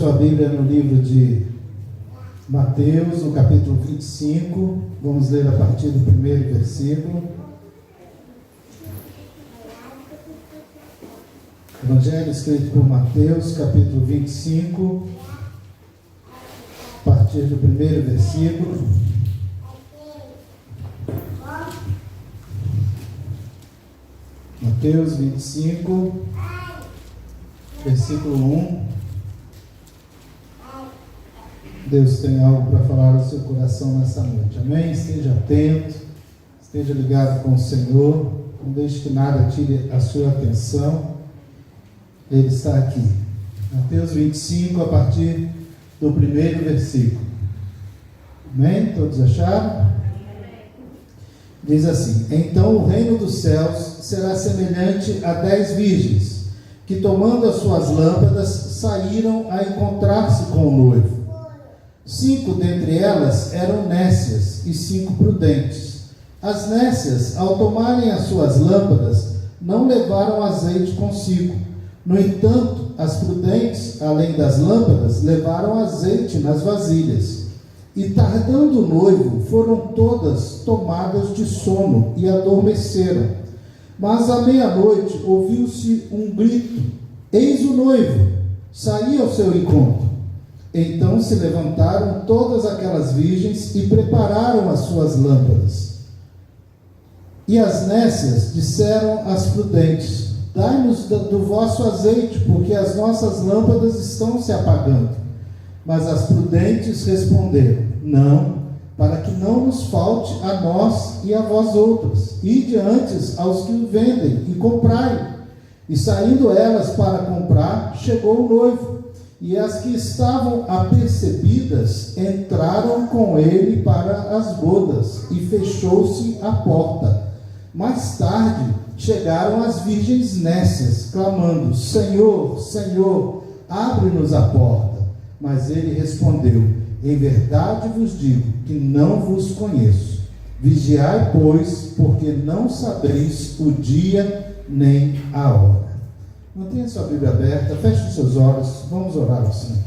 Sua Bíblia no livro de Mateus, no capítulo 25, vamos ler a partir do primeiro versículo. Evangelho escrito por Mateus, capítulo 25, a partir do primeiro versículo. Mateus 25, versículo 1. Deus tem algo para falar no seu coração nessa noite, amém? Esteja atento, esteja ligado com o Senhor, não deixe que nada tire a sua atenção, Ele está aqui. Mateus 25, a partir do primeiro versículo, amém? Todos acharam? Diz assim: então o reino dos céus será semelhante a 10 virgens, que tomando as suas lâmpadas, saíram a encontrar-se com o noivo. 5 dentre elas eram nécias e 5 prudentes. As nécias, ao tomarem as suas lâmpadas, não levaram azeite consigo. No entanto, as prudentes, além das lâmpadas, levaram azeite nas vasilhas. E tardando o noivo, foram todas tomadas de sono e adormeceram. Mas à meia-noite ouviu-se um grito: eis o noivo, saí ao seu encontro. Então se levantaram todas aquelas virgens e prepararam as suas lâmpadas. E as nécias disseram às prudentes: dai-nos do vosso azeite, porque as nossas lâmpadas estão se apagando. Mas as prudentes responderam: não, para que não nos falte a nós e a vós outras. Ide antes aos que o vendem e comprai. E saindo elas para comprar, chegou o noivo. E as que estavam apercebidas entraram com ele para as bodas, e fechou-se a porta. Mais tarde chegaram as virgens nécias, clamando: Senhor, Senhor, abre-nos a porta. Mas ele respondeu: em verdade vos digo que não vos conheço. Vigiai, pois, porque não sabeis o dia nem a hora. Mantenha sua Bíblia aberta, feche os seus olhos, vamos orar ao Senhor.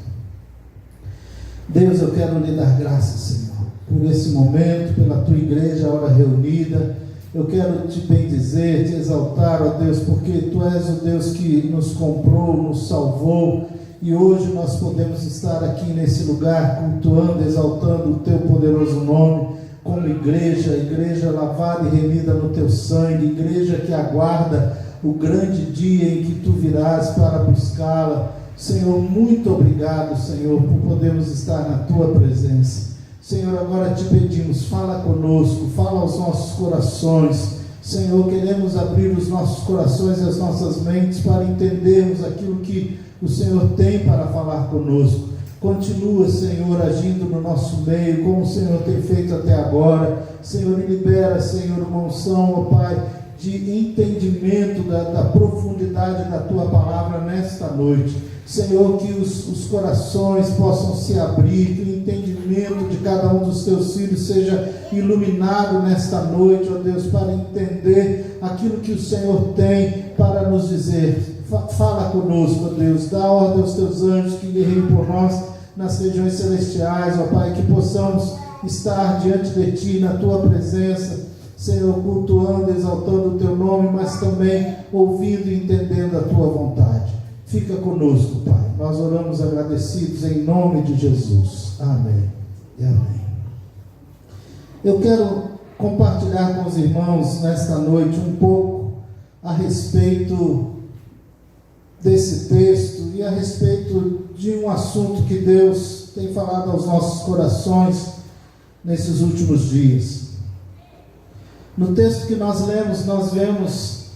Deus, eu quero lhe dar graças, Senhor, por esse momento, pela tua igreja, a hora reunida. Eu quero te bendizer, te exaltar, ó Deus, porque tu és o Deus que nos comprou, nos salvou, e hoje nós podemos estar aqui nesse lugar, cultuando, exaltando o teu poderoso nome, como igreja lavada e remida no teu sangue, igreja que aguarda o grande dia em que tu virás para buscá-la. Senhor, muito obrigado, Senhor, por podermos estar na tua presença. Senhor, agora te pedimos, fala conosco, fala aos nossos corações. Senhor, queremos abrir os nossos corações e as nossas mentes para entendermos aquilo que o Senhor tem para falar conosco. Continua, Senhor, agindo no nosso meio, como o Senhor tem feito até agora. Senhor, libera, Senhor, uma unção, ó Pai, de entendimento da profundidade da tua palavra nesta noite. Senhor, que os corações possam se abrir, que o entendimento de cada um dos teus filhos seja iluminado nesta noite, ó Deus, para entender aquilo que o Senhor tem para nos dizer. Fala conosco, ó Deus, dá ordem aos teus anjos que guerreiem por nós nas regiões celestiais, ó Pai, que possamos estar diante de Ti, na Tua presença, Senhor, cultuando, exaltando o Teu nome, mas também ouvindo e entendendo a Tua vontade. Fica conosco, Pai. Nós oramos agradecidos em nome de Jesus. Amém e amém. Eu quero compartilhar com os irmãos nesta noite um pouco a respeito desse texto e a respeito de um assunto que Deus tem falado aos nossos corações nesses últimos dias. No texto que nós lemos, nós vemos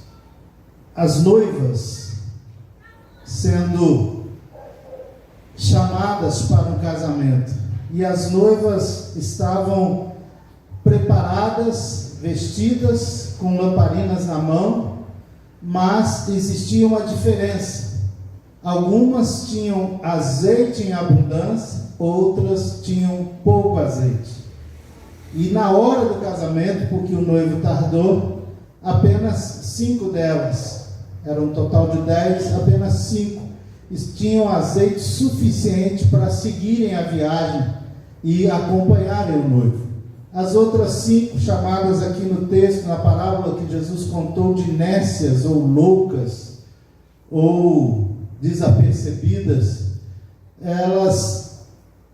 as noivas sendo chamadas para um casamento, e as noivas estavam preparadas, vestidas com lamparinas na mão, mas existia uma diferença. Algumas tinham azeite em abundância, outras tinham pouco azeite. E na hora do casamento, porque o noivo tardou, apenas 5 delas, era um total de 10, apenas 5 tinham azeite suficiente para seguirem a viagem e acompanharem o noivo. As outras 5 chamadas aqui no texto, na parábola que Jesus contou de nécias ou loucas ou desapercebidas, elas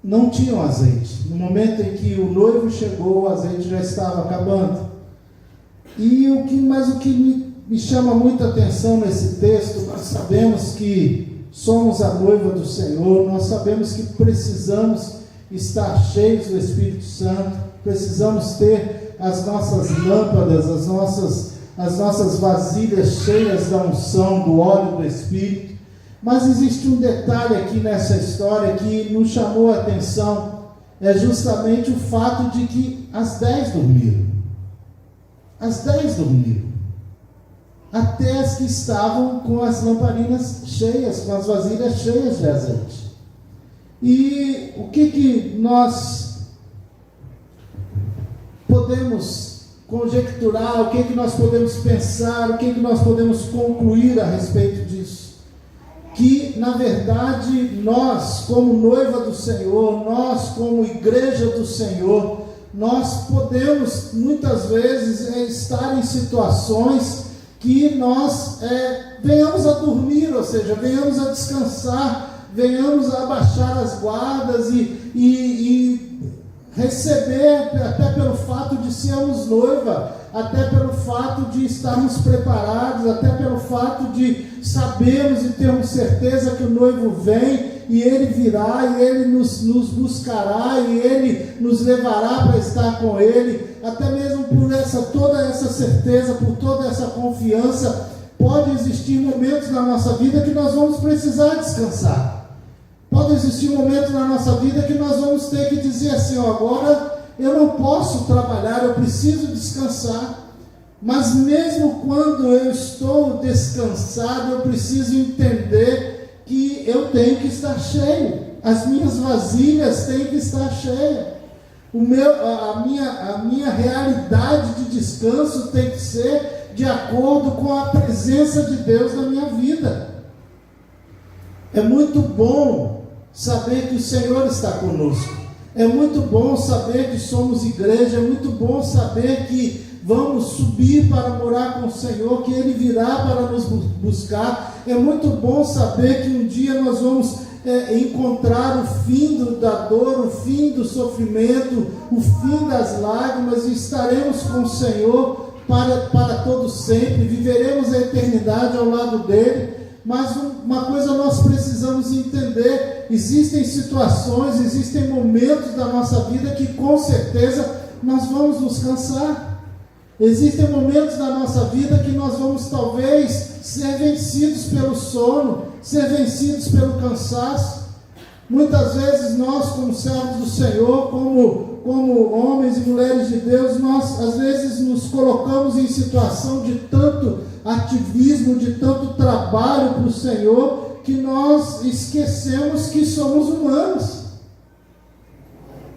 não tinham azeite. No momento em que o noivo chegou, o azeite já estava acabando. Mas o que me chama muita atenção nesse texto, nós sabemos que somos a noiva do Senhor, nós sabemos que precisamos estar cheios do Espírito Santo, precisamos ter as nossas lâmpadas, as nossas vasilhas cheias da unção, do óleo do Espírito. Mas existe um detalhe aqui nessa história que nos chamou a atenção, é justamente o fato de que as 10 dormiram. As 10 dormiram. Até as que estavam com as lamparinas cheias, com as vasilhas cheias de azeite. E o que nós podemos conjecturar, o que nós podemos pensar, o que nós podemos concluir a respeito disso? Que, na verdade, nós, como noiva do Senhor, nós, como igreja do Senhor, nós podemos, muitas vezes, estar em situações que nós venhamos a dormir, ou seja, venhamos a descansar, venhamos a abaixar as guardas e receber, até pelo fato de sermos noiva, até pelo fato de estarmos preparados, até pelo fato de sabermos e termos certeza que o noivo vem, e ele virá, e ele nos buscará, e ele nos levará para estar com ele. Até mesmo por toda essa certeza, por toda essa confiança, pode existir momentos na nossa vida que nós vamos precisar descansar. Pode existir momentos na nossa vida que nós vamos ter que dizer assim: agora eu não posso trabalhar, eu preciso descansar. Mas mesmo quando eu estou descansado, eu preciso entender que eu tenho que estar cheio, as minhas vasilhas têm que estar cheias, a minha realidade de descanso tem que ser de acordo com a presença de Deus na minha vida. É muito bom saber que o Senhor está conosco, é muito bom saber que somos igreja, é muito bom saber que vamos subir para morar com o Senhor, que Ele virá para nos buscar. É muito bom saber que um dia nós vamos encontrar o fim da dor, o fim do sofrimento, o fim das lágrimas, e estaremos com o Senhor para todo sempre, viveremos a eternidade ao lado dEle. Mas uma coisa nós precisamos entender: existem situações, existem momentos da nossa vida que com certeza nós vamos nos cansar. Existem momentos na nossa vida que nós vamos talvez ser vencidos pelo sono, ser vencidos pelo cansaço. Muitas vezes nós, como servos do Senhor, como homens e mulheres de Deus, nós às vezes nos colocamos em situação de tanto ativismo, de tanto trabalho para o Senhor, que nós esquecemos que somos humanos.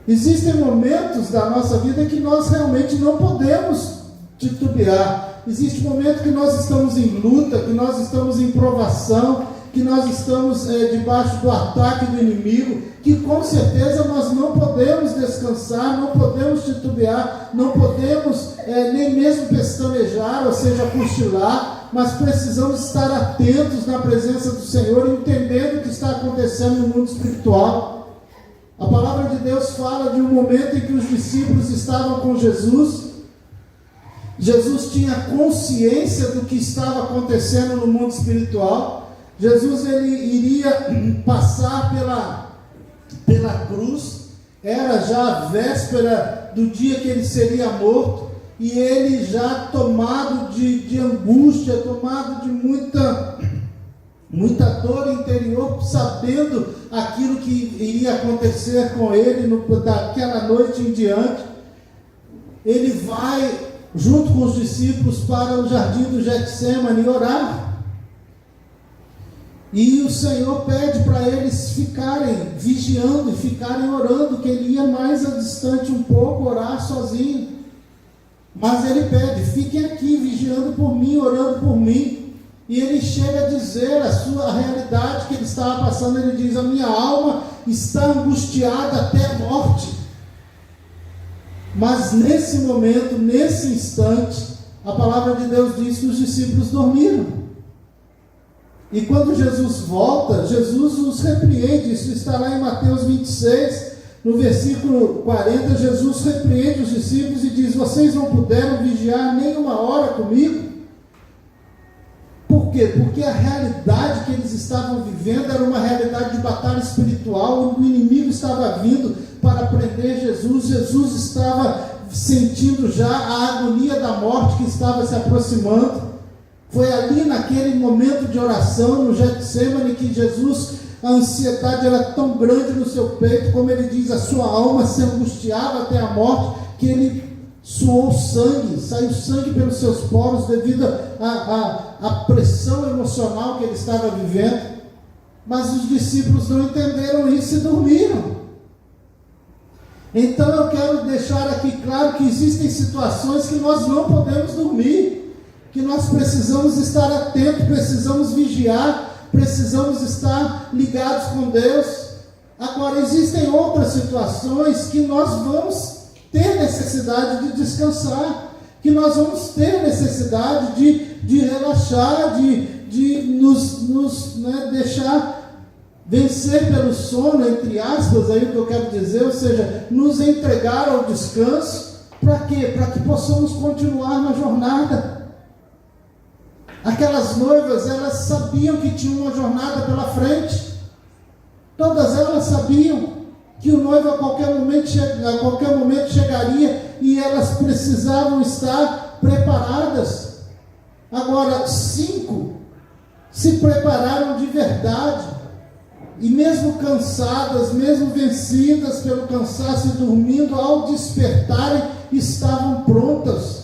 Existem momentos da nossa vida que nós realmente não podemos titubear. Existe um momento que nós estamos em luta, que nós estamos em provação, que nós estamos debaixo do ataque do inimigo, que com certeza nós não podemos descansar, não podemos titubear, não podemos nem mesmo pestanejar, ou seja, cochilar, mas precisamos estar atentos na presença do Senhor, entendendo o que está acontecendo no mundo espiritual. A palavra de Deus fala de um momento em que os discípulos estavam com Jesus. Jesus tinha consciência do que estava acontecendo no mundo espiritual. Jesus ele iria passar pela cruz, era já a véspera do dia que ele seria morto, e ele já tomado de angústia, tomado de muita dor interior, sabendo aquilo que iria acontecer com ele daquela noite em diante. Ele vai junto com os discípulos para o jardim do Getsêmani orar. E o Senhor pede para eles ficarem vigiando e ficarem orando, que ele ia mais distante um pouco, orar sozinho. Mas ele pede: fiquem aqui vigiando por mim, orando por mim. E ele chega a dizer a sua realidade que ele estava passando. Ele diz: a minha alma está angustiada até a morte. Mas nesse momento, nesse instante, a palavra de Deus diz que os discípulos dormiram. E quando Jesus volta, Jesus os repreende. Isso está lá em Mateus 26, no versículo 40. Jesus repreende os discípulos e diz: vocês não puderam vigiar nem uma hora comigo? Por quê? Porque a realidade que eles estavam vivendo era uma realidade de batalha espiritual, onde o inimigo estava vindo para prender Jesus. Jesus estava sentindo já a agonia da morte que estava se aproximando. Foi ali naquele momento de oração no Getsemane que Jesus, a ansiedade era tão grande no seu peito, como ele diz, a sua alma se angustiava até a morte, que ele suou sangue, saiu sangue pelos seus poros devido à pressão emocional que ele estava vivendo. Mas os discípulos não entenderam isso e dormiram. Então eu quero deixar aqui claro que existem situações que nós não podemos dormir, que nós precisamos estar atentos, precisamos vigiar, precisamos estar ligados com Deus. Agora, existem outras situações que nós vamos ter necessidade de descansar, que nós vamos ter necessidade de relaxar, de nos deixar vencer pelo sono, entre aspas, aí o que eu quero dizer, ou seja, nos entregar ao descanso. Para quê? Para que possamos continuar na jornada. Aquelas noivas, elas sabiam que tinha uma jornada pela frente. Todas elas sabiam que o noivo a qualquer momento chegaria, e elas precisavam estar preparadas. Agora, 5 se prepararam de verdade, e mesmo cansadas, mesmo vencidas pelo cansaço e dormindo, ao despertarem, estavam prontas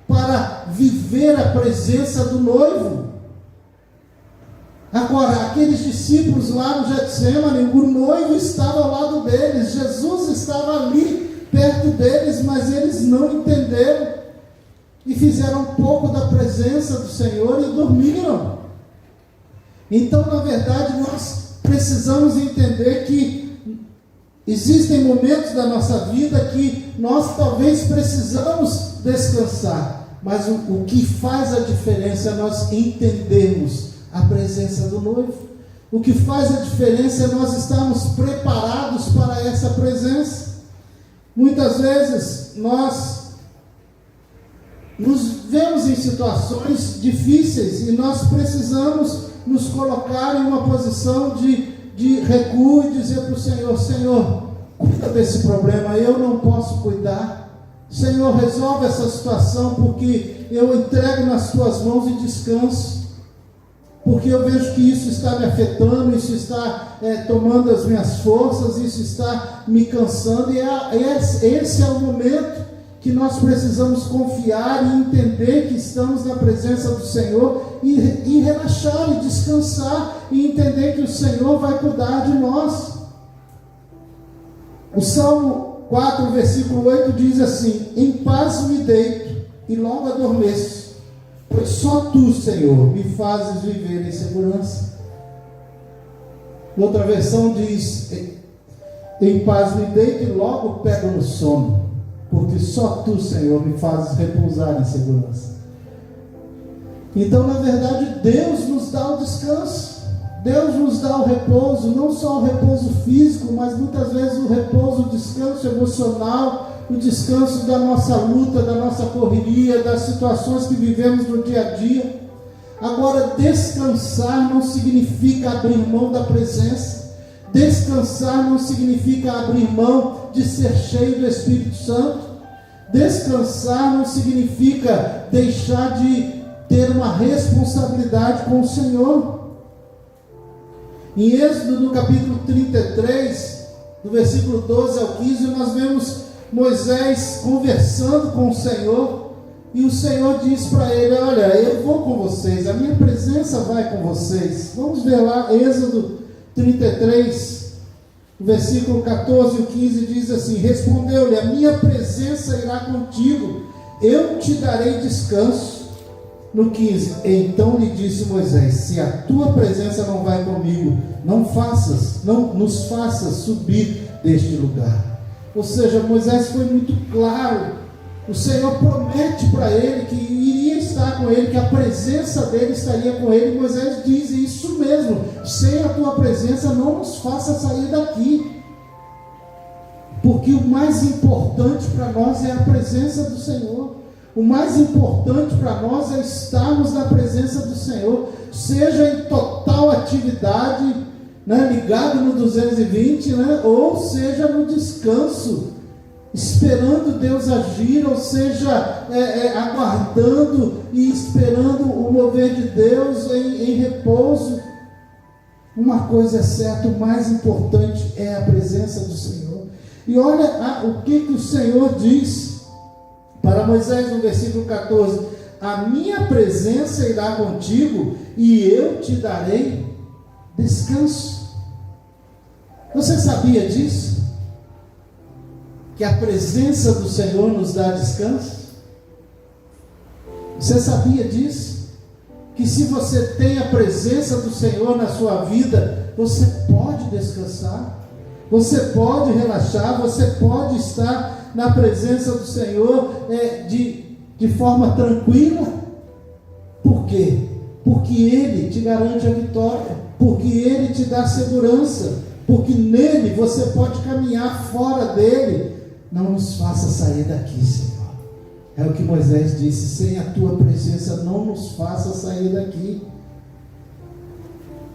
para viver a presença do noivo. Agora, aqueles discípulos lá no Getsemane, o noivo estava ao lado deles, Jesus estava ali perto deles, mas eles não entenderam e fizeram um pouco da presença do Senhor e dormiram. Então, na verdade, nós precisamos entender que existem momentos da nossa vida que nós talvez precisamos descansar, mas o que faz a diferença é nós entendermos a presença do noivo. O que faz a diferença é nós estarmos preparados para essa presença. Muitas vezes nós nos vemos em situações difíceis e nós precisamos nos colocar em uma posição de recuo e dizer para o Senhor: Senhor, cuida desse problema, eu não posso cuidar. Senhor, resolve essa situação, porque eu entrego nas tuas mãos e descanso. Porque eu vejo que isso está me afetando, isso está tomando as minhas forças, isso está me cansando. E esse é o momento que nós precisamos confiar e entender que estamos na presença do Senhor e relaxar e descansar e entender que o Senhor vai cuidar de nós. O Salmo 4, versículo 8 diz assim: em paz me deito e logo adormeço, pois só tu, Senhor, me fazes viver em segurança. Outra versão diz: em paz me deito e logo pego no sono, porque só tu, Senhor, me fazes repousar em segurança. Então, na verdade, Deus nos dá o descanso, Deus nos dá o repouso, não só o repouso físico, mas muitas vezes o repouso, o descanso emocional, o descanso da nossa luta, da nossa correria, das situações que vivemos no dia a dia. Agora, descansar não significa abrir mão da presença. Descansar não significa abrir mão de ser cheio do Espírito Santo. Descansar não significa deixar de ter uma responsabilidade com o Senhor. Em Êxodo, no capítulo 33, do versículo 12 ao 15, nós vemos Moisés conversando com o Senhor, e o Senhor diz para ele: olha, eu vou com vocês, a minha presença vai com vocês. Vamos ver lá, Êxodo 33, versículo 14 e 15 diz assim: respondeu-lhe: a minha presença irá contigo, eu te darei descanso. No 15, então lhe disse Moisés: se a tua presença não vai comigo, não nos faças subir deste lugar. Ou seja, Moisés foi muito claro. O Senhor promete para ele que iria estar com ele, que a presença dele estaria com ele. E Moisés diz isso mesmo: sem a tua presença não nos faça sair daqui. Porque o mais importante para nós é a presença do Senhor. O mais importante para nós é estarmos na presença do Senhor, seja em total atividade, ligado no 220, ou seja no descanso, esperando Deus agir, ou seja, aguardando e esperando o mover de Deus em repouso. Uma coisa é certa: o mais importante é a presença do Senhor. E olha o que o Senhor diz para Moisés no versículo 14: a minha presença irá contigo e eu te darei descanso. Você sabia disso? Que a presença do Senhor nos dá descanso? Você sabia disso? Que se você tem a presença do Senhor na sua vida, você pode descansar, você pode relaxar, você pode estar na presença do Senhor de forma tranquila. Por quê? Porque Ele te garante a vitória, porque Ele te dá segurança, porque nele você pode caminhar. Fora dele, não nos faça sair daqui, Senhor. É o que Moisés disse: sem a tua presença não nos faça sair daqui.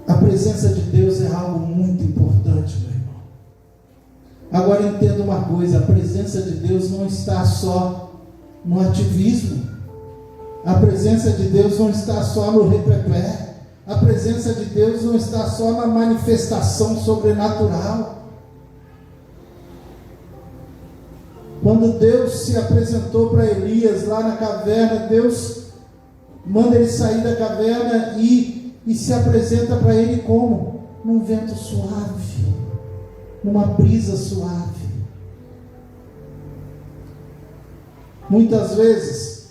A presença de Deus é algo muito importante, meu irmão. Agora entenda uma coisa: a presença de Deus não está só no ativismo, a presença de Deus não está só no reperpé, a presença de Deus não está só na manifestação sobrenatural. Quando Deus se apresentou para Elias lá na caverna, Deus manda ele sair da caverna e se apresenta para ele como? Num vento suave, numa brisa suave. Muitas vezes,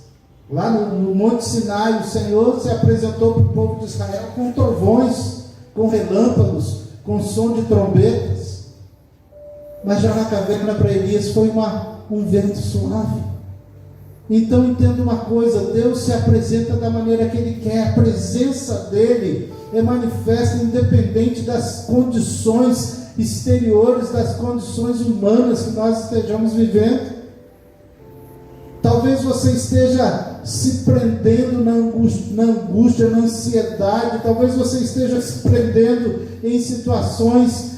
lá no Monte Sinai, o Senhor se apresentou para o povo de Israel com trovões, com relâmpagos, com som de trombetas. Mas já na caverna para Elias foi um vento suave. Então entenda uma coisa: Deus se apresenta da maneira que Ele quer. A presença dEle é manifesta independente das condições exteriores, das condições humanas que nós estejamos vivendo. Talvez você esteja se prendendo na angústia, na ansiedade. Talvez você esteja se prendendo em situações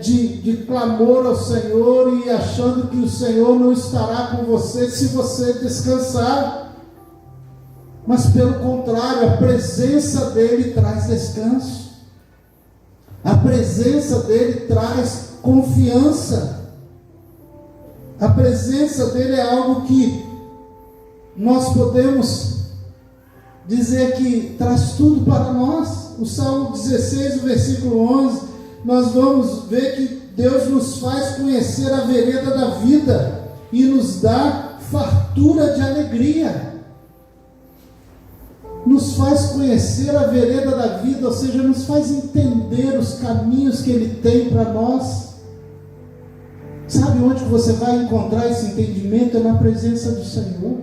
de clamor ao Senhor e achando que o Senhor não estará com você se você descansar. Mas pelo contrário, a presença dEle traz descanso. A presença dEle traz confiança. A presença dEle é algo que nós podemos dizer que traz tudo para nós. O Salmo 16, o versículo 11, nós vamos ver que Deus nos faz conhecer a vereda da vida e nos dá fartura de alegria. Nos faz conhecer a vereda da vida, ou seja, nos faz entender os caminhos que Ele tem para nós. Sabe onde você vai encontrar esse entendimento? É na presença do Senhor.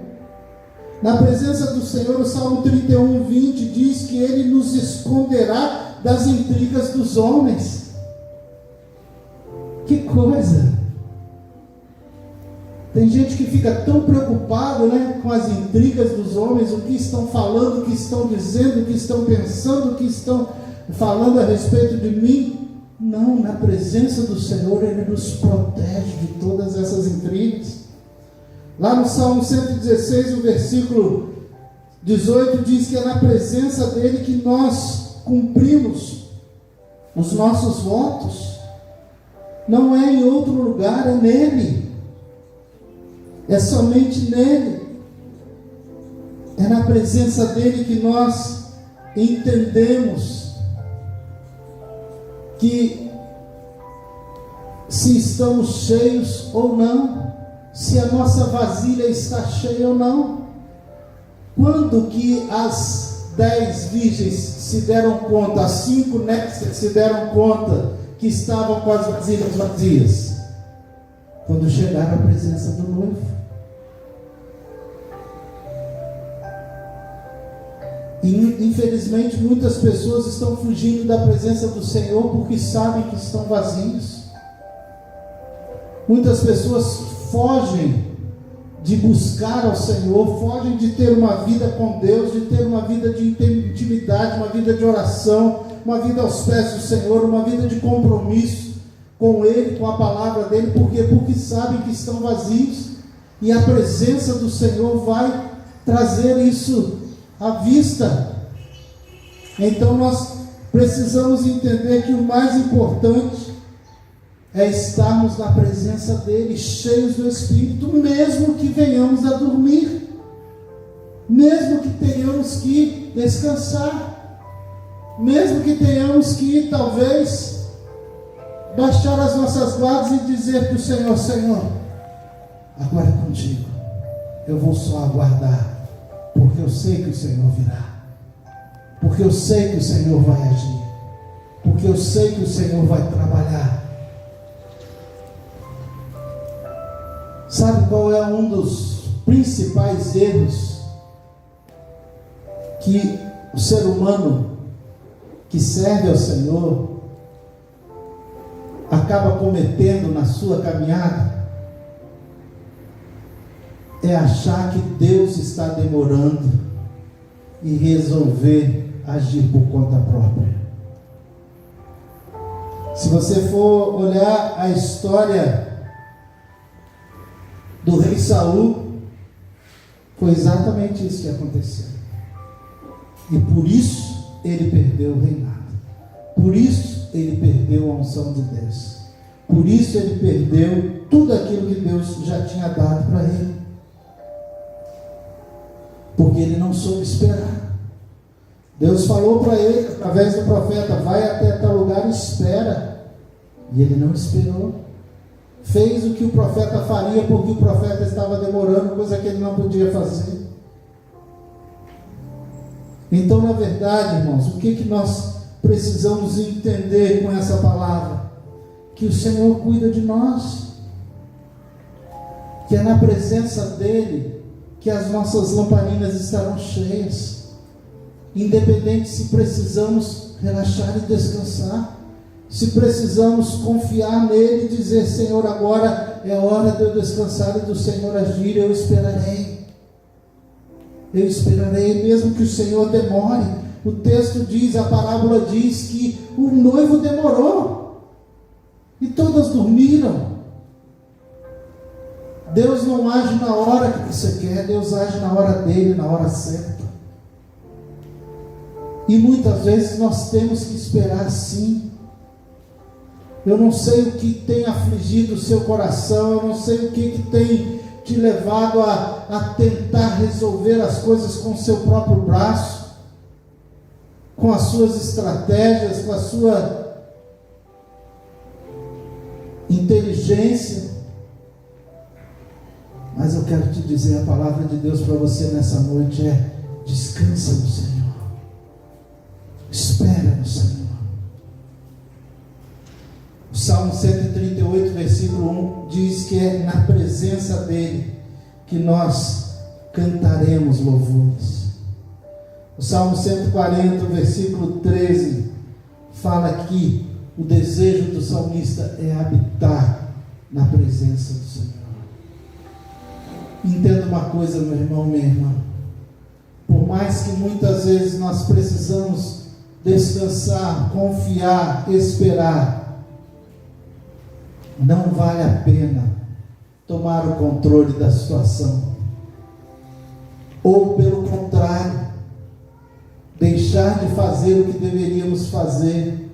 Na presença do Senhor, o Salmo 31, 20 diz que Ele nos esconderá das intrigas dos homens. Que coisa! Tem gente que fica tão preocupado, com as intrigas dos homens, o que estão falando, o que estão dizendo, o que estão pensando, o que estão falando a respeito de mim. Não, na presença do Senhor Ele nos protege de todas essas intrigas. Lá no Salmo 116, o versículo 18 diz que é na presença dEle que nós cumprimos os nossos votos. Não é em outro lugar, é nele. É somente nele. É na presença dEle que nós entendemos que se estamos cheios ou não, se a nossa vasilha está cheia ou não. Quando que as 10 virgens se deram conta, as 5 nécias se deram conta que estavam com as vasilhas vazias? Quando chegaram à presença do noivo. E infelizmente muitas pessoas estão fugindo da presença do Senhor porque sabem que estão vazios. Muitas pessoas fogem de buscar ao Senhor, fogem de ter uma vida com Deus, de ter uma vida de intimidade, uma vida de oração, uma vida aos pés do Senhor, uma vida de compromisso com Ele, com a palavra dEle. Por quê? Porque sabem que estão vazios, e a presença do Senhor vai trazer isso à vista. Então nós precisamos entender que o mais importante é estarmos na presença dEle, cheios do Espírito, mesmo que venhamos a dormir, mesmo que tenhamos que descansar, mesmo que tenhamos que talvez baixar as nossas guardas e dizer para o Senhor: Senhor, agora é contigo, eu vou só aguardar, porque eu sei que o Senhor virá, porque eu sei que o Senhor vai agir, porque eu sei que o Senhor vai trabalhar. Sabe qual é um dos principais erros que o ser humano que serve ao Senhor acaba cometendo na sua caminhada? É achar que Deus está demorando e resolver agir por conta própria. Se você for olhar a história do rei Saul, foi exatamente isso que aconteceu. E por isso ele perdeu o reinado. Por isso ele perdeu a unção de Deus. Por isso ele perdeu tudo aquilo que Deus já tinha dado para ele. Porque ele não soube esperar. Deus falou para ele, através do profeta: vai até tal lugar e espera. E ele não esperou. Fez o que o profeta faria, porque o profeta estava demorando, coisa que ele não podia fazer. Então, na verdade, irmãos, o que nós precisamos entender com essa palavra? Que o Senhor cuida de nós, que é na presença dEle que as nossas lamparinas estarão cheias, independente se precisamos relaxar e descansar, se precisamos confiar nele e dizer: Senhor, agora é hora de eu descansar e do Senhor agir. Eu esperarei, mesmo que o Senhor demore. O texto diz, a parábola diz que o noivo demorou e todas dormiram. Deus não age na hora que você quer, Deus age na hora dele, na hora certa. E muitas vezes nós temos que esperar sim. Eu não sei o que tem afligido o seu coração, eu não sei o que tem te levado a tentar resolver as coisas com o seu próprio braço, com as suas estratégias, com a sua inteligência. Mas eu quero te dizer, a palavra de Deus para você nessa noite é: descansa no Senhor, espera no Senhor. O Salmo 138, versículo 1 diz que é na presença dEle que nós cantaremos louvores. O Salmo 140, versículo 13 fala que o desejo do salmista é habitar na presença do Senhor. Entenda uma coisa, meu irmão, minha irmã: por mais que muitas vezes nós precisamos descansar, confiar, esperar, não vale a pena tomar o controle da situação, ou pelo contrário, deixar de fazer o que deveríamos fazer,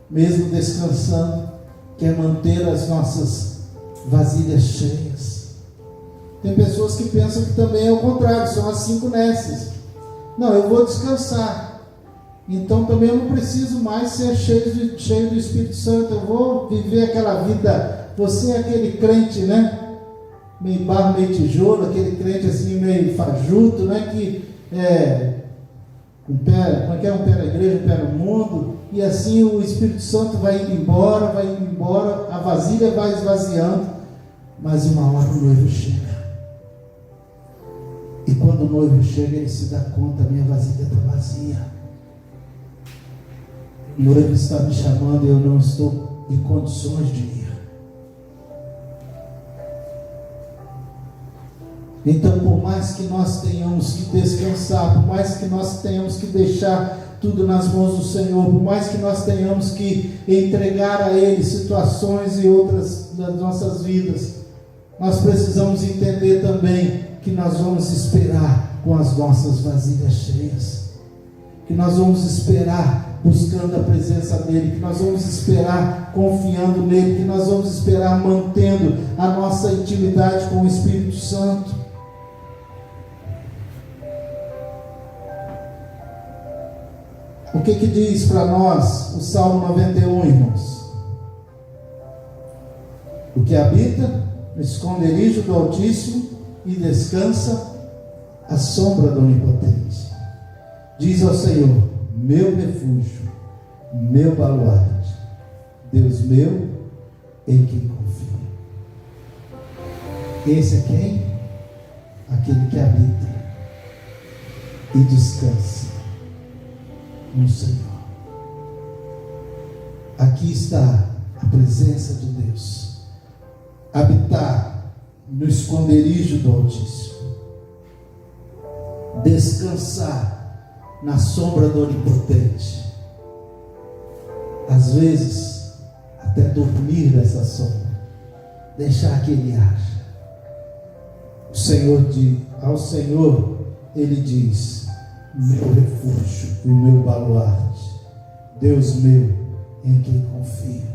mesmo descansando, que é manter as nossas vasilhas cheias. Tem pessoas que pensam que também é o contrário, são as 5 nécias. Não, eu vou descansar, então também eu não preciso mais ser cheio do Espírito Santo, eu vou viver aquela vida. Você é aquele crente, né? Meio barro, meio tijolo, aquele crente assim meio fajuto, né? um pé na igreja, um pé no mundo, e assim o Espírito Santo vai indo embora, a vasilha vai esvaziando, mas uma hora o noivo chega. E quando o noivo chega, ele se dá conta: minha vasilha está vazia. O noivo está me chamando e eu não estou em condições de ir. Então, por mais que nós tenhamos que descansar, por mais que nós tenhamos que deixar tudo nas mãos do Senhor, por mais que nós tenhamos que entregar a Ele situações e outras das nossas vidas, nós precisamos entender também que nós vamos esperar com as nossas vasilhas cheias, que nós vamos esperar buscando a presença dEle, que nós vamos esperar confiando nele, que nós vamos esperar mantendo a nossa intimidade com o Espírito Santo. O que diz para nós o Salmo 91, irmãos? O que habita no esconderijo do Altíssimo e descansa à sombra do Onipotente, diz ao Senhor: meu refúgio, meu baluarte, Deus meu, em quem confio. Esse é quem? Aquele que habita e descansa no Senhor. Aqui está a presença de Deus. Habitar no esconderijo do Altíssimo, descansar na sombra do Onipotente, às vezes até dormir nessa sombra, deixar que Ele haja. Ao Senhor Ele diz: meu refúgio e o meu baluarte, Deus meu, em quem confio.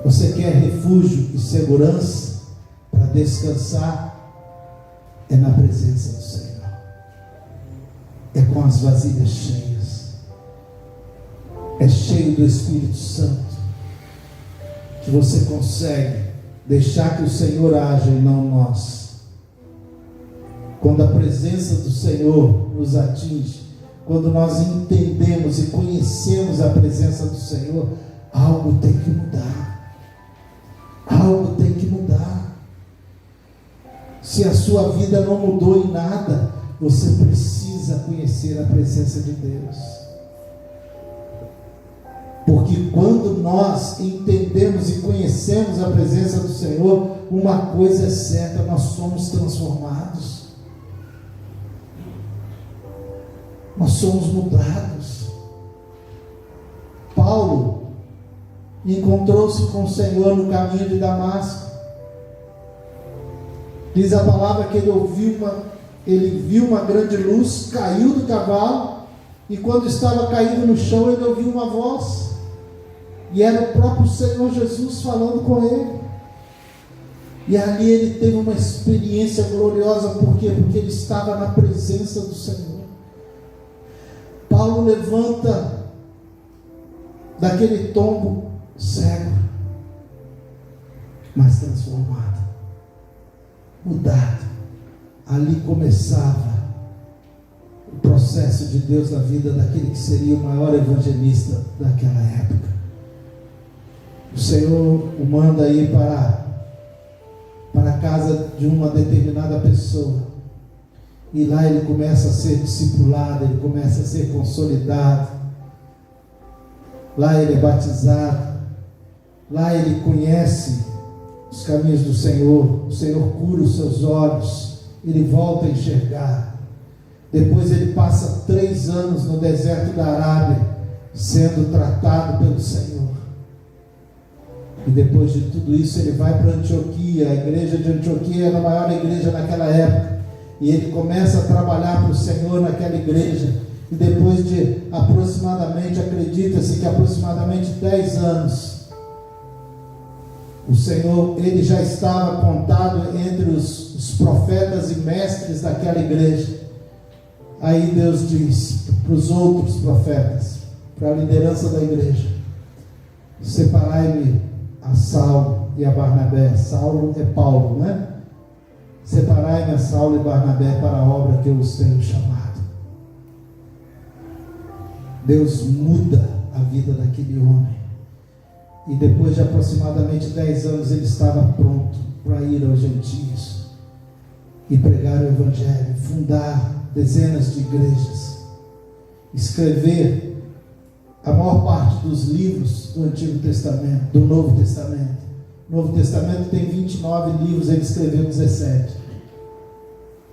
Você quer refúgio e segurança para descansar? É na presença do Senhor, é com as vasilhas cheias, é cheio do Espírito Santo, que você consegue deixar que o Senhor haja e não nós. Quando a presença do Senhor nos atinge, quando nós entendemos e conhecemos a presença do Senhor, algo tem que mudar. Algo tem que mudar. Se a sua vida não mudou em nada, você precisa conhecer a presença de Deus. Porque quando nós entendemos e conhecemos a presença do Senhor, uma coisa é certa: nós somos transformados. Nós somos mudados. Paulo encontrou-se com o Senhor no caminho de Damasco. Diz a palavra que ele viu uma grande luz, caiu do cavalo, e quando estava caído no chão, ele ouviu uma voz, e era o próprio Senhor Jesus falando com ele. E ali ele teve uma experiência gloriosa. Por quê? Porque ele estava na presença do Senhor. Paulo levanta daquele tombo cego, mas transformado, mudado. Ali começava o processo de Deus na vida daquele que seria o maior evangelista daquela época. O Senhor o manda ir para a casa de uma determinada pessoa, e lá ele começa a ser discipulado, ele começa a ser consolidado. Lá ele é batizado, lá ele conhece os caminhos do Senhor. O Senhor cura os seus olhos, ele volta a enxergar. Depois ele passa 3 anos no deserto da Arábia, sendo tratado pelo Senhor. E depois de tudo isso, ele vai para Antioquia. A igreja de Antioquia era a maior igreja naquela época, e ele começa a trabalhar para o Senhor naquela igreja. E depois de aproximadamente, acredita-se que aproximadamente 10 anos, o Senhor, ele já estava contado entre os profetas e mestres daquela igreja. Aí Deus diz para os outros profetas, para a liderança da igreja: separai-me a Saulo e a Barnabé. Saulo é Paulo, né? separai-me a Saulo e Barnabé para a obra que eu os tenho chamado. Deus muda a vida daquele homem. E depois de aproximadamente 10 anos, ele estava pronto para ir aos gentios e pregar o Evangelho, fundar dezenas de igrejas, escrever a maior parte dos livros do Antigo Testamento, do Novo Testamento. O Novo Testamento tem 29 livros, ele escreveu 17,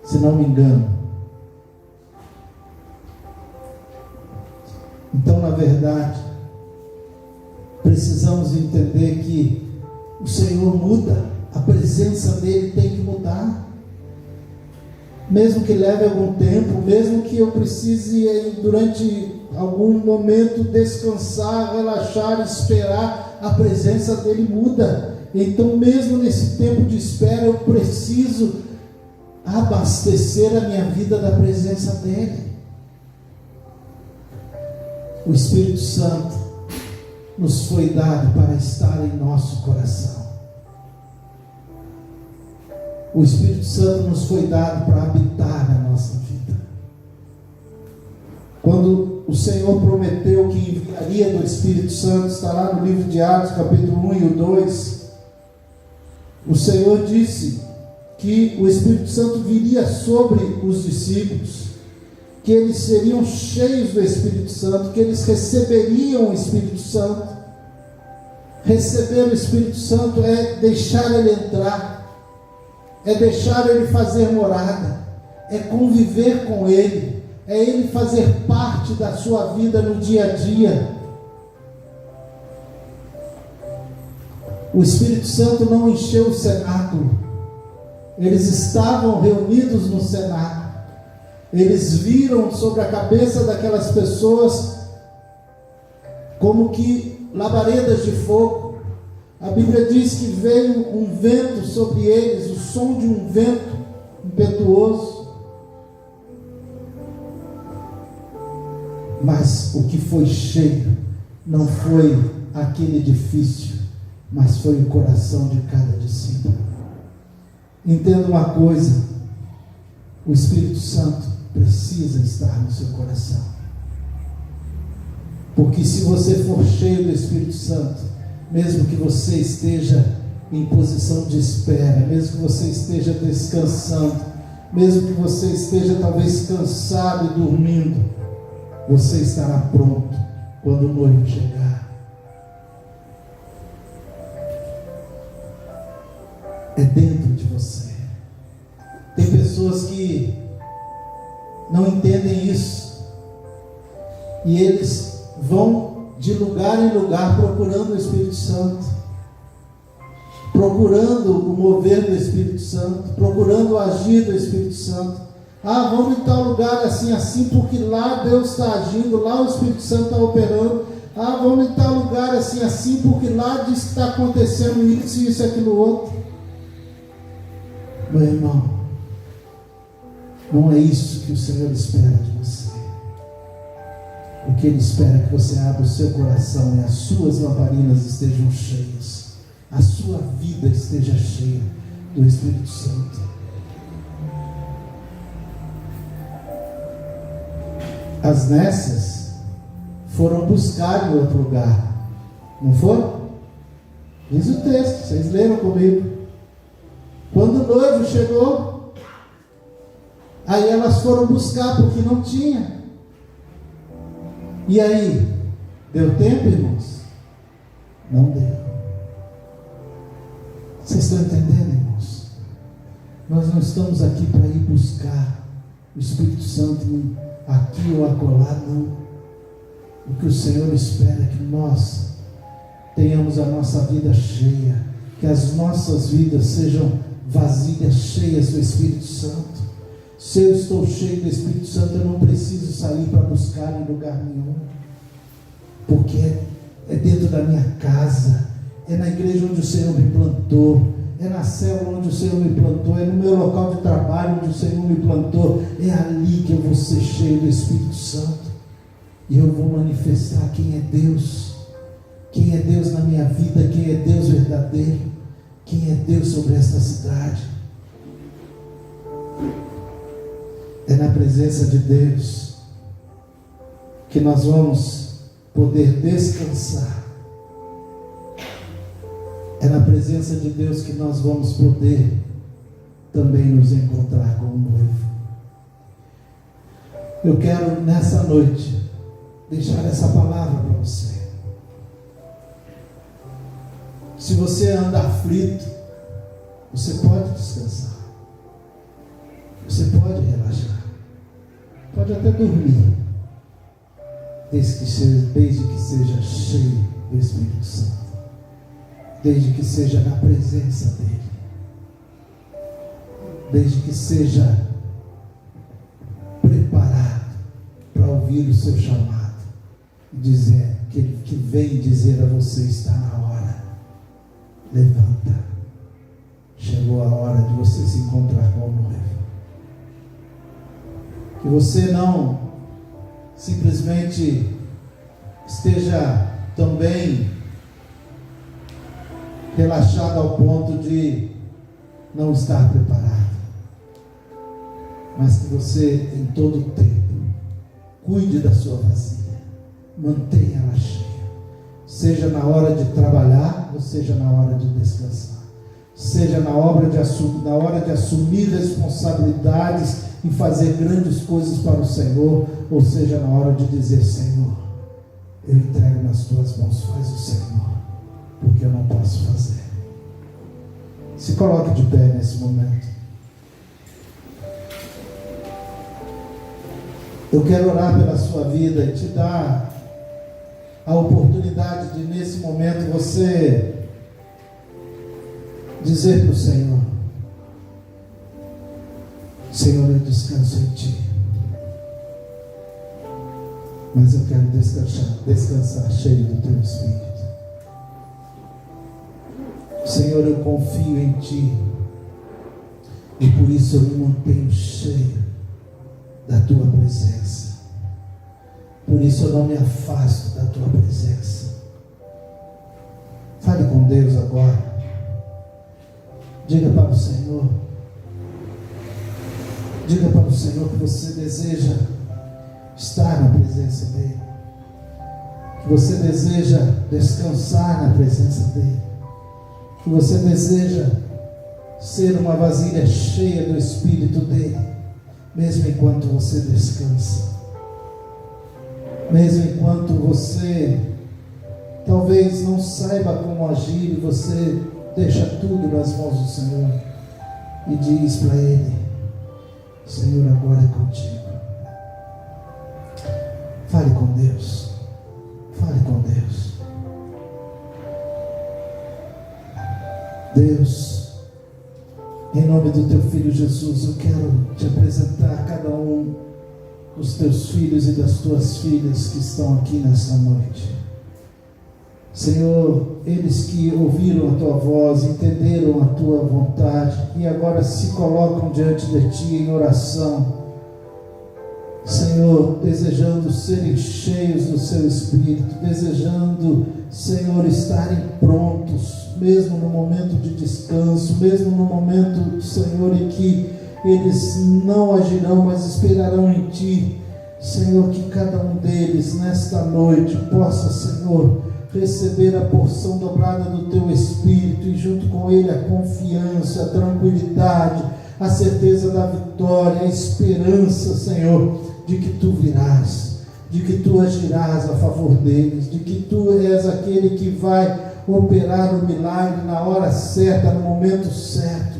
se não me engano. Então, na verdade, precisamos entender que o Senhor muda, a presença dele tem que mudar. Mesmo que leve algum tempo, mesmo que eu precise durante algum momento descansar, relaxar, esperar, a presença dele muda. Então, mesmo nesse tempo de espera, eu preciso abastecer a minha vida da presença dele. O Espírito Santo nos foi dado para estar em nosso coração. O Espírito Santo nos foi dado para habitar na nossa vida. Quando o Senhor prometeu que enviaria do Espírito Santo, está lá no livro de Atos, capítulo 1 e o 2, o Senhor disse que o Espírito Santo viria sobre os discípulos, que eles seriam cheios do Espírito Santo, que eles receberiam o Espírito Santo. Receber o Espírito Santo é deixar ele entrar, é deixar ele fazer morada, é conviver com ele, é ele fazer parte da sua vida no dia a dia. O Espírito Santo não encheu o cenáculo, eles estavam reunidos no cenáculo, eles viram sobre a cabeça daquelas pessoas como que labaredas de fogo. A Bíblia diz que veio um vento sobre eles, o som de um vento impetuoso. Mas o que foi cheio não foi aquele edifício, mas foi o coração de cada discípulo. Entenda uma coisa: o Espírito Santo precisa estar no seu coração. Porque se você for cheio do Espírito Santo, mesmo que você esteja em posição de espera, mesmo que você esteja descansando, mesmo que você esteja talvez cansado e dormindo, você estará pronto quando o noivo chegar. É dentro de você. Tem pessoas que não entendem isso, e eles vão de lugar em lugar procurando o Espírito Santo, procurando o mover do Espírito Santo, procurando o agir do Espírito Santo. Vamos em tal lugar assim, porque lá Deus está agindo, lá o Espírito Santo está operando. Vamos em tal lugar assim, porque lá diz que está acontecendo isso, aquilo, outro. Meu irmão, não é isso que o Senhor espera de você. O que Ele espera é que você abra o seu coração e as suas lamparinas estejam cheias, a sua vida esteja cheia do Espírito Santo. As nécias foram buscar em outro lugar, não foram? Diz o texto, vocês leram comigo. Quando o noivo chegou, aí elas foram buscar porque não tinha. E aí, deu tempo, irmãos? Não deu. Vocês estão entendendo, irmãos? Nós não estamos aqui para ir buscar o Espírito Santo aqui ou acolá, não. O que o Senhor espera é que nós tenhamos a nossa vida cheia, que as nossas vidas sejam vasilhas cheias do Espírito Santo. Se eu estou cheio do Espírito Santo, eu não preciso sair para buscar em lugar nenhum, porque é dentro da minha casa, é na igreja onde o Senhor me plantou, é na célula onde o Senhor me plantou, é no meu local de trabalho onde o Senhor me plantou. É ali que eu vou ser cheio do Espírito Santo, e eu vou manifestar quem é Deus na minha vida, quem é Deus verdadeiro, quem é Deus sobre esta cidade. É na presença de Deus que nós vamos poder descansar. É na presença de Deus que nós vamos poder também nos encontrar com o noivo. Eu quero nessa noite deixar essa palavra para você. Se você anda aflito, você pode descansar. Você pode relaxar. Pode até dormir. Desde que seja cheio do Espírito Santo. Desde que seja na presença dEle. Desde que seja preparado para ouvir o seu chamado. E dizer, que vem dizer a você, está na hora. Levanta. Chegou a hora de você se encontrar com o noivo. Que você não simplesmente esteja também relaxado ao ponto de não estar preparado, mas que você em todo o tempo cuide da sua vasilha, mantenha ela cheia, seja na hora de trabalhar ou seja na hora de descansar, seja na hora de assumir responsabilidades e fazer grandes coisas para o Senhor, ou seja na hora de dizer: Senhor, eu entrego nas tuas mãos, faz o Senhor, porque eu não posso fazer. Se coloque de pé nesse momento. Eu quero orar pela sua vida e te dar a oportunidade de, nesse momento, você dizer para o Senhor: Senhor, eu descanso em Ti, mas eu quero descansar cheio do Teu Espírito. Senhor, eu confio em Ti e por isso eu me mantenho cheio da Tua presença. Por isso eu não me afasto da Tua presença. Fale com Deus agora. Diga para o Senhor. Diga para o Senhor que você deseja estar na presença dEle. Que você deseja descansar na presença dEle. Que você deseja ser uma vasilha cheia do Espírito dEle, mesmo enquanto você descansa. Mesmo enquanto você talvez não saiba como agir, você deixa tudo nas mãos do Senhor e diz para Ele: Senhor, agora é contigo. Fale com Deus. Fale com Deus. Deus, em nome do Teu Filho Jesus, eu quero Te apresentar cada um dos Teus filhos e das Tuas filhas que estão aqui nesta noite. Senhor, eles que ouviram a Tua voz, entenderam a Tua vontade e agora se colocam diante de Ti em oração, Senhor, desejando serem cheios do Seu Espírito, desejando, Senhor, estarem prontos, mesmo no momento de descanso, mesmo no momento, Senhor, em que eles não agirão, mas esperarão em Ti. Senhor, que cada um deles nesta noite possa, Senhor, receber a porção dobrada do Teu Espírito e junto com ele a confiança, a tranquilidade, a certeza da vitória, a esperança, Senhor, de que Tu virás, de que Tu agirás a favor deles, de que Tu és aquele que vai operar o milagre na hora certa, no momento certo.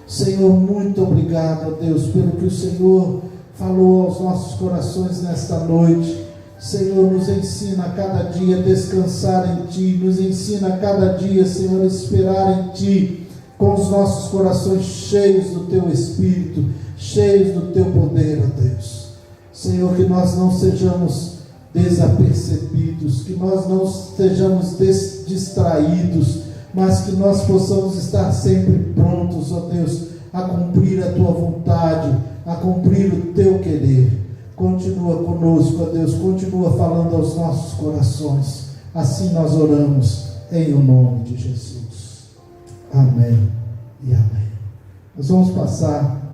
Senhor, muito obrigado, ó Deus, pelo que o Senhor falou aos nossos corações nesta noite. Senhor, nos ensina a cada dia a descansar em Ti, nos ensina a cada dia, Senhor, a esperar em Ti, com os nossos corações cheios do Teu Espírito, cheios do Teu poder, ó Deus. Senhor, que nós não sejamos desapercebidos, que nós não estejamos distraídos, mas que nós possamos estar sempre prontos, ó Deus, a cumprir a Tua vontade, a cumprir o Teu querer. Continua conosco, ó Deus, continua falando aos nossos corações. Assim nós oramos em o nome de Jesus. Amém e amém. Nós vamos passar